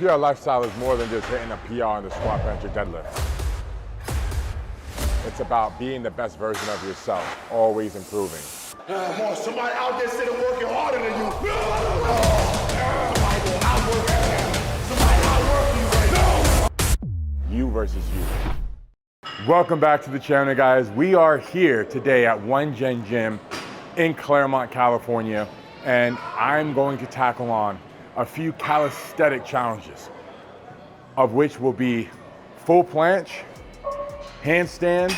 PR lifestyle is more than just hitting a PR on the squat, bench, or deadlift. It's about being the best version of yourself, always improving. Come on, somebody out there sitting working harder than you. Somebody go outwork you. Somebody outwork you right now. You versus you. Welcome back to the channel, guys. We are here today at One Gen Gym in Claremont, California, and I'm going to tackle on a few calisthenic challenges, of which will be full planche, handstand,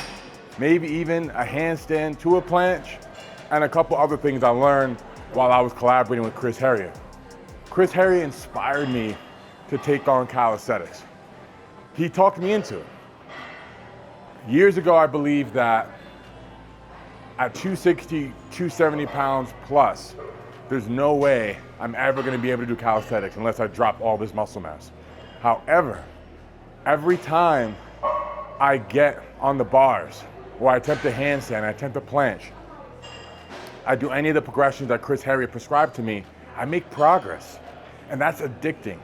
maybe even a handstand to a planche, and a couple other things I learned while I was collaborating with Chris Harrier. Chris Harrier inspired me to take on calisthenics. He talked me into it. Years ago, I believed that at 260, 270 pounds plus, there's no way I'm ever gonna be able to do calisthenics unless I drop all this muscle mass. However, every time I get on the bars, or I attempt a handstand, I attempt a planche, I do any of the progressions that Chris Harrier prescribed to me, I make progress. And that's addicting.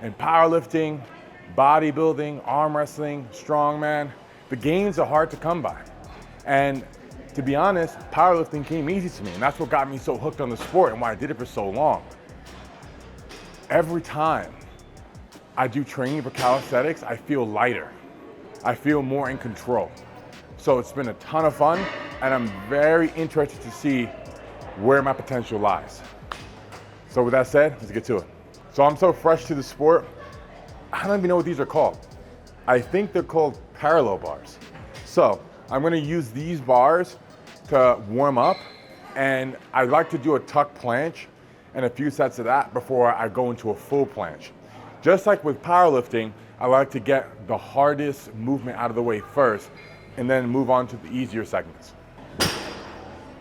In powerlifting, bodybuilding, arm wrestling, strongman, the gains are hard to come by. And to be honest, powerlifting came easy to me, and that's what got me so hooked on the sport and why I did it for so long. Every time I do training for calisthenics, I feel lighter. I feel more in control. So it's been a ton of fun, and I'm very interested to see where my potential lies. So with that said, let's get to it. So I'm so fresh to the sport, I don't even know what these are called. I think they're called parallel bars. So I'm gonna use these bars to warm up, and I'd like to do a tuck planche and a few sets of that before I go into a full planche. Just like with powerlifting, I like to get the hardest movement out of the way first and then move on to the easier segments.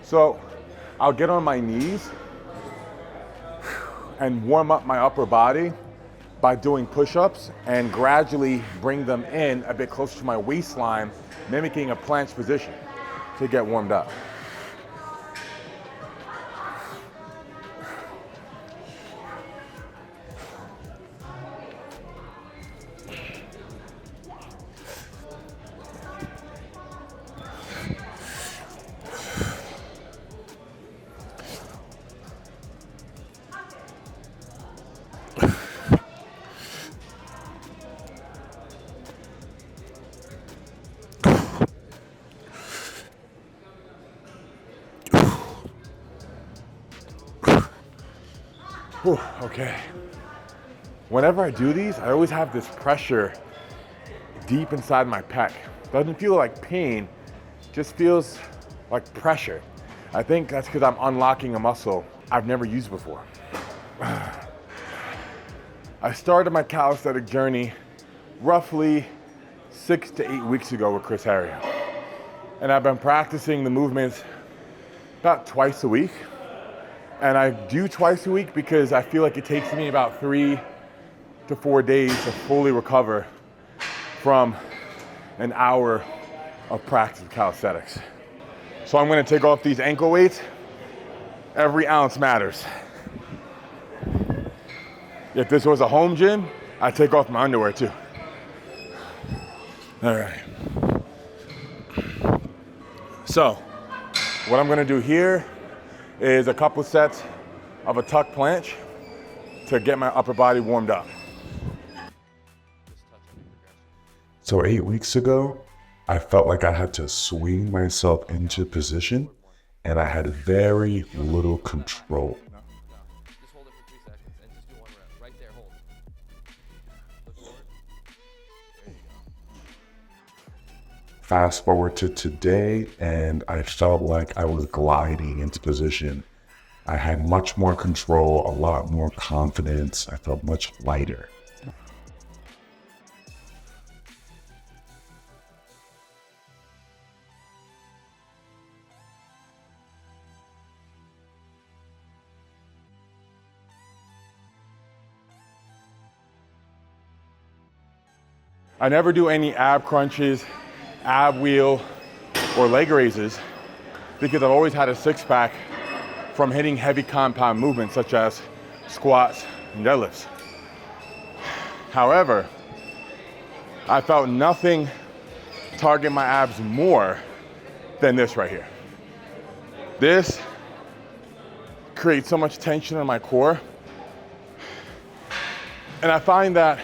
So I'll get on my knees and warm up my upper body by doing push-ups and gradually bring them in a bit closer to my waistline, mimicking a planche position to get warmed up. Whew, okay. Whenever I do these, I always have this pressure deep inside my pec. Doesn't feel like pain, just feels like pressure. I think that's because I'm unlocking a muscle I've never used before. I started my calisthenic journey roughly 6 to 8 weeks ago with Chris Harrier. And I've been practicing the movements about twice a week. And I do twice a week because I feel like it takes me about 3 to 4 days to fully recover from an hour of practice of calisthenics. So I'm gonna take off these ankle weights. Every ounce matters. If this was a home gym, I'd take off my underwear too. All right. So what I'm gonna do here is a couple sets of a tuck planche to get my upper body warmed up. So 8 weeks ago, I felt like I had to swing myself into position and I had very little control. Just hold it for 3 seconds and just do 1 rep. Right there, hold it. Look forward. There you go. Fast forward to today, and I felt like I was gliding into position. I had much more control, a lot more confidence. I felt much lighter. I never do any ab crunches, ab wheel, or leg raises because I've always had a six-pack from hitting heavy compound movements such as squats and deadlifts. However, I felt nothing target my abs more than this right here. This creates so much tension in my core. And I find that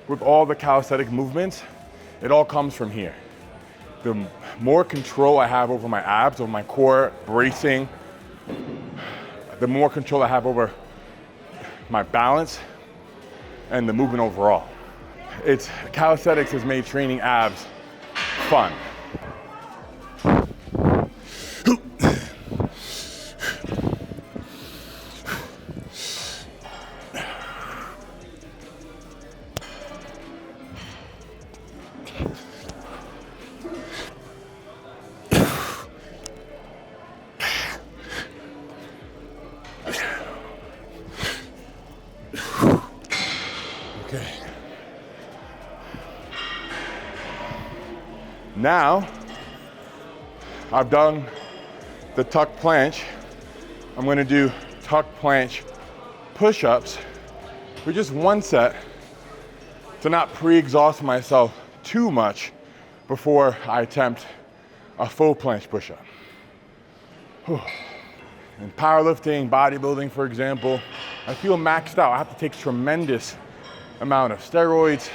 with all the calisthenic movements, it all comes from here. The more control I have over my abs, over my core bracing, the more control I have over my balance and the movement overall. Calisthenics has made training abs fun. Okay. Now, I've done the tuck planche. I'm gonna do tuck planche push-ups for just one set to not pre-exhaust myself too much before I attempt a full planche push-up. In powerlifting, bodybuilding, for example, I feel maxed out. I have to take tremendous amount of steroids,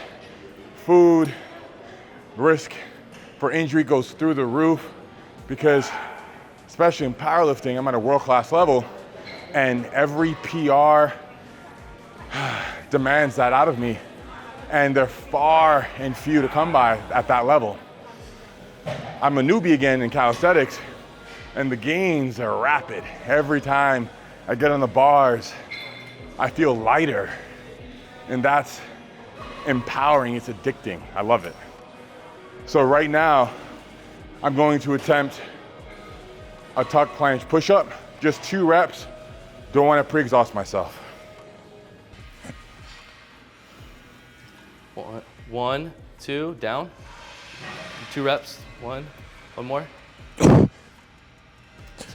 food, risk for injury goes through the roof because, especially in powerlifting, I'm at a world-class level and every PR demands that out of me, and they're far and few to come by at that level. I'm a newbie again in calisthenics, and the gains are rapid. Every time I get on the bars, I feel lighter, and that's empowering, it's addicting, I love it. So right now, I'm going to attempt a tuck planche push-up, just 2 reps, don't want to pre-exhaust myself. 1, 2, down. 2 reps, 1 more. 2,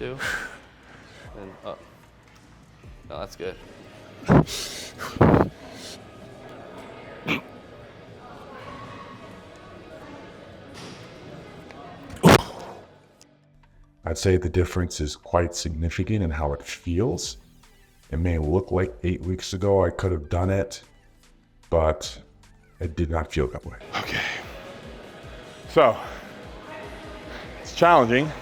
and up. No, that's good. I'd say the difference is quite significant in how it feels. It may look like 8 weeks ago I could have done it, but it did not feel that way. Okay. So, it's challenging.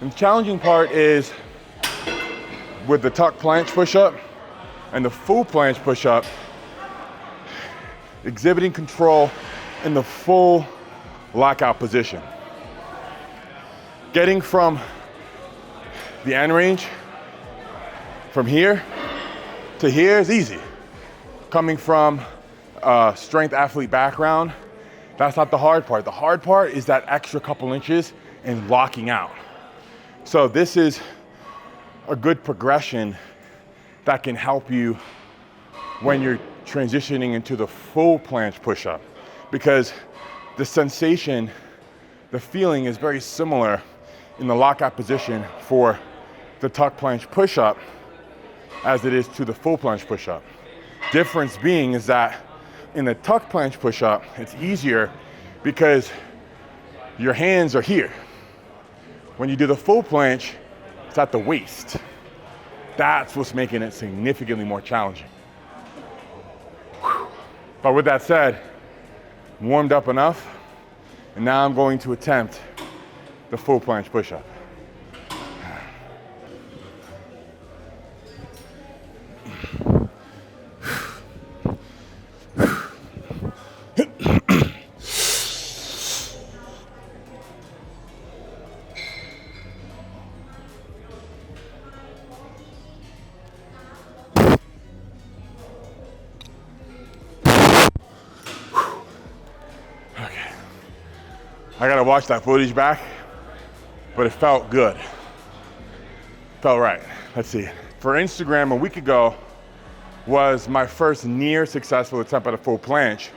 And the challenging part is with the tuck planche push-up and the full planche push-up, exhibiting control in the full lockout position. Getting from the end range, from here to here is easy. Coming from a strength athlete background, that's not the hard part. The hard part is that extra couple inches and locking out. So this is a good progression that can help you when you're transitioning into the full planche push-up, because the sensation, the feeling is very similar in the lockout position for the tuck planche push-up as it is to the full planche push-up. Difference being is that in the tuck planche push-up, it's easier because your hands are here. When you do the full planche, it's at the waist. That's what's making it significantly more challenging. But with that said, warmed up enough, and now I'm going to attempt the full planche push-up. I gotta watch that footage back, but it felt good. Felt right. Let's see. For Instagram a week ago was my first near successful attempt at a full planche.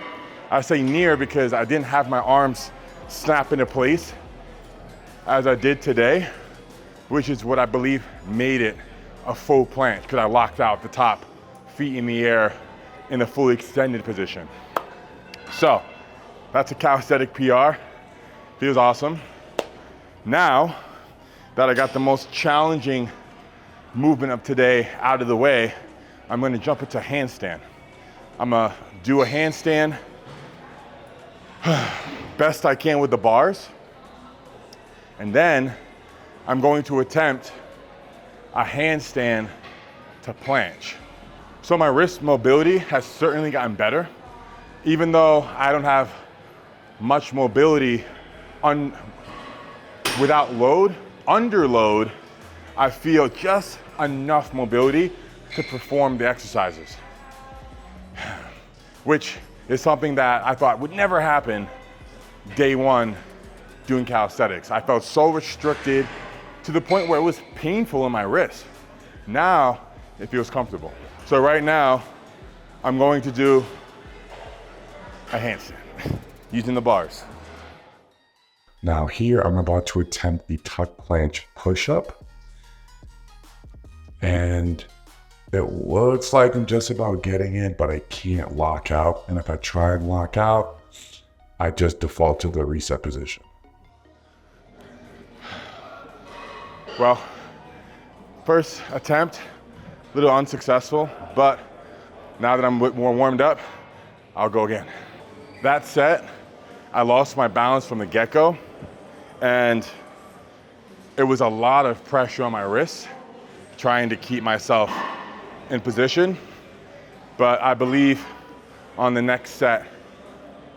I say near because I didn't have my arms snap into place as I did today, which is what I believe made it a full planche, because I locked out the top, feet in the air, in a fully extended position. So that's a calisthenic PR. Feels awesome. Now that I got the most challenging movement of today out of the way, I'm gonna jump into handstand. I'm gonna do a handstand best I can with the bars. And then I'm going to attempt a handstand to planche. So my wrist mobility has certainly gotten better. Even though I don't have much mobility without load, under load, I feel just enough mobility to perform the exercises, which is something that I thought would never happen day one doing calisthenics. I felt so restricted to the point where it was painful in my wrist. Now it feels comfortable. So right now, I'm going to do a handstand using the bars. Now here, I'm about to attempt the tuck planche push-up. And it looks like I'm just about getting it, but I can't lock out. And if I try and lock out, I just default to the reset position. Well, first attempt, a little unsuccessful, but now that I'm a bit more warmed up, I'll go again. That set, I lost my balance from the get-go, and it was a lot of pressure on my wrists trying to keep myself in position. But I believe on the next set,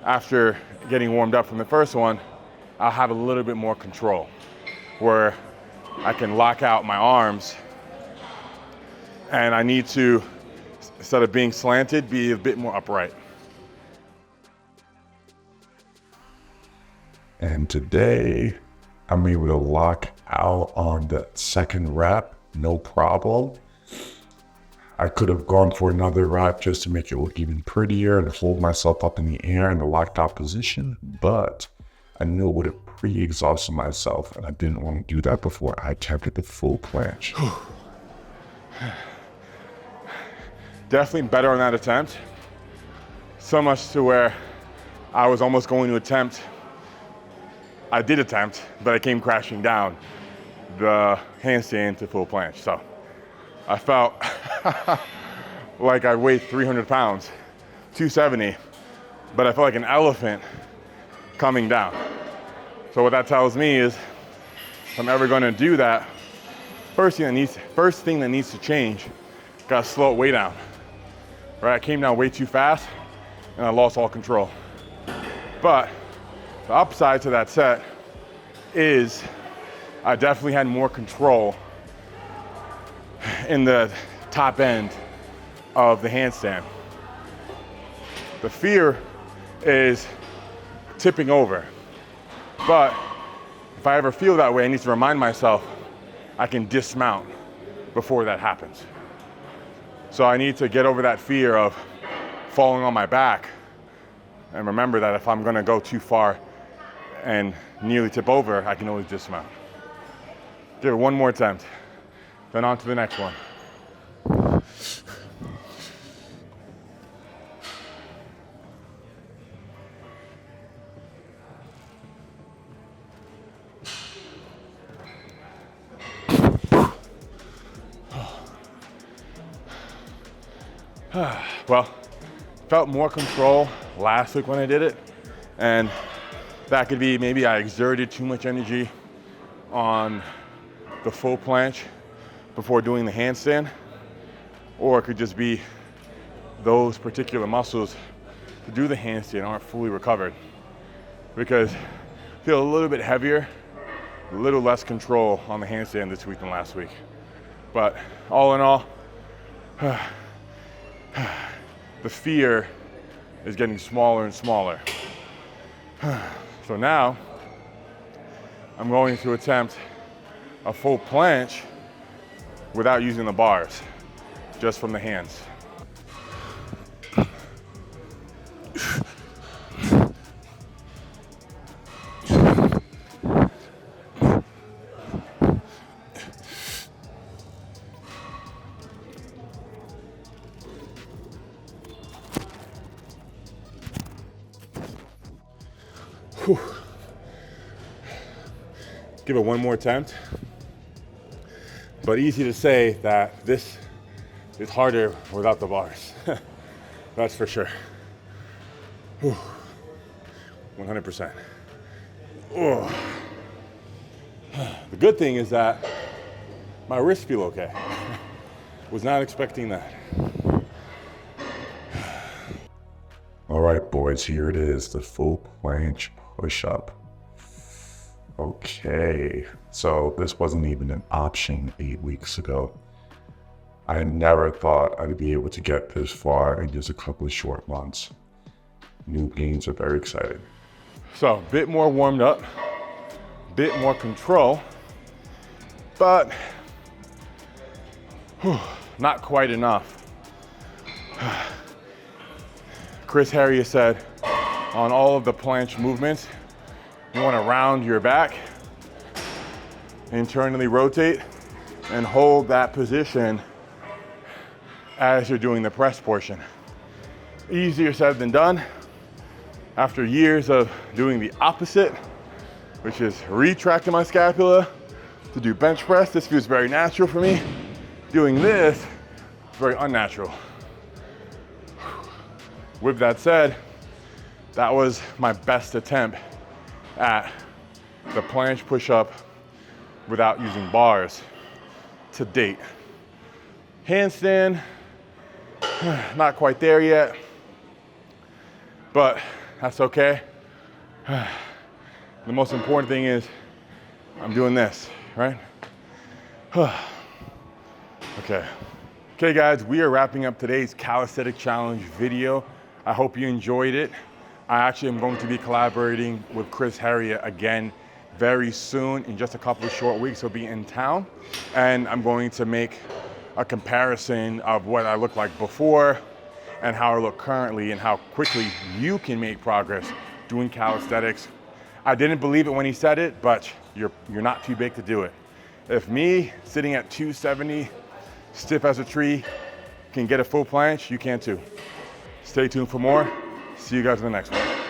after getting warmed up from the first one, I'll have a little bit more control where I can lock out my arms, and I need to, instead of being slanted, be a bit more upright. And today, I'm able to lock out on the second rep, no problem. I could have gone for another rep just to make it look even prettier and hold myself up in the air in the locked out position, but I knew it would have pre-exhausted myself, and I didn't want to do that before I attempted the full planche. Definitely better on that attempt. So much to where I was almost going to attempt, I did attempt, but I came crashing down the handstand to full planche. So I felt like I weighed 300 pounds, 270, but I felt like an elephant coming down. So what that tells me is, if I'm ever gonna do that, first thing that needs to change, gotta slow it way down. Right, I came down way too fast and I lost all control. But the upside to that set is I definitely had more control in the top end of the handstand. The fear is tipping over. But if I ever feel that way, I need to remind myself I can dismount before that happens. So I need to get over that fear of falling on my back and remember that if I'm gonna go too far and nearly tip over, I can always dismount. Give it one more attempt, then on to the next one. Well, felt more control last week when I did it, and that could be maybe I exerted too much energy on the full planche before doing the handstand, or it could just be those particular muscles to do the handstand aren't fully recovered, because I feel a little bit heavier, a little less control on the handstand this week than last week. But all in all, the fear is getting smaller and smaller. So now I'm going to attempt a full planche without using the bars, just from the hands. Whew. Give it one more attempt. But easy to say that this is harder without the bars. That's for sure. Whew. 100%. Oh. The good thing is that my wrists feel okay. Was not expecting that. All right, boys, here it is, the full planche push-up. Okay, so this wasn't even an option 8 weeks ago. I never thought I'd be able to get this far in just a couple of short months. New gains are very exciting. So, a bit more warmed up, bit more control, but not quite enough. Chris Harrier said on all of the planche movements, you want to round your back, internally rotate, and hold that position as you're doing the press portion. Easier said than done. After years of doing the opposite, which is retracting my scapula to do bench press, this feels very natural for me. Doing this is very unnatural. With that said, that was my best attempt at the planche push-up without using bars to date. Handstand, not quite there yet, but that's okay. The most important thing is I'm doing this, right? Okay. Okay guys, we are wrapping up today's calisthenic challenge video. I hope you enjoyed it. I actually am going to be collaborating with Chris Harrier again very soon. In just a couple of short weeks, he'll be in town. And I'm going to make a comparison of what I looked like before and how I look currently and how quickly you can make progress doing calisthenics. I didn't believe it when he said it, but you're not too big to do it. If me, sitting at 270, stiff as a tree, can get a full planche, you can too. Stay tuned for more. See you guys in the next one.